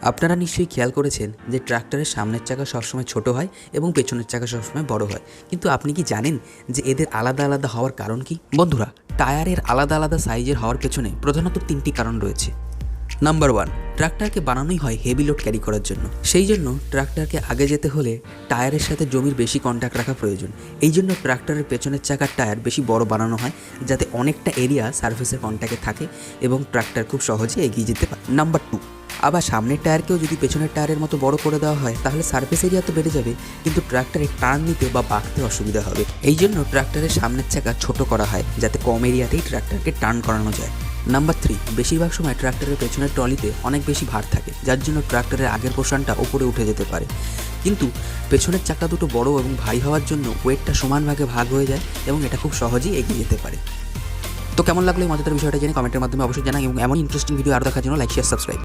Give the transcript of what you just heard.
আপনারা নিশ্চয়ই খেয়াল করেছেন যে ট্রাক্টরের সামনের চাকা সবসময় ছোট হয় এবং পেছনের চাকা সবসময় বড় হয়, কিন্তু আপনি কি জানেন যে এদের আলাদা আলাদা হওয়ার কারণ কি? বন্ধুরা, টায়ারের আলাদা আলাদা সাইজের হওয়ার পেছনে প্রধানত 3টি কারণ রয়েছে। নাম্বার 1, ট্রাক্টরকে বানানোই হয় হেভি লোড ক্যারি করার জন্য। সেই জন্য ট্রাক্টরকে আগে যেতে হলে টায়ারের সাথে জমির বেশি কন্ট্যাক্ট রাখা প্রয়োজন। এই জন্য ট্রাক্টরের পেছনের চাকার টায়ার বেশি বড় বানানো হয়, যাতে অনেকটা এরিয়া সারফেসের কন্ট্যাক্টে থাকে এবং ট্রাক্টর খুব সহজে এগিয়ে যেতে পারে। নাম্বার 2, আবার সামনের টায়ারকেও যদি পেছনের টায়ারের মতো বড় করে দেওয়া হয় তাহলে সারফেস এরিয়া তো বেড়ে যাবে, কিন্তু ট্রাক্টরে টার্ন নিতে বা বাঁকতে অসুবিধা হবে। এই জন্য ট্রাক্টরের সামনের চাকা ছোট করা হয়, যাতে কম এরিয়াতেই ট্রাক্টরকে টার্ন করানো যায়। নাম্বার 3, বেশিরভাগ সময় ট্রাক্টরের পেছনের ট্রলিতে অনেক বেশি ভার থাকে, যার জন্য ট্রাক্টরের আগের পোর্শনটা ওপরে উঠে যেতে পারে, কিন্তু পেছনের চাকা দুটো বড় এবং ভারী হওয়ার জন্য ওয়েটটা সমান ভাগে ভাগ হয়ে যায় এবং এটা খুব সহজেই এগিয়ে যেতে পারে। তো কেমন লাগলো এই মজাদার বিষয়টা জেনে কমেন্টের মাধ্যমে অবশ্যই জানাই, এবং এমন ইন্টারেস্টিং ভিডিও আরও দেখার জন্য লাইক, শেয়ার, সাবস্ক্রাইব।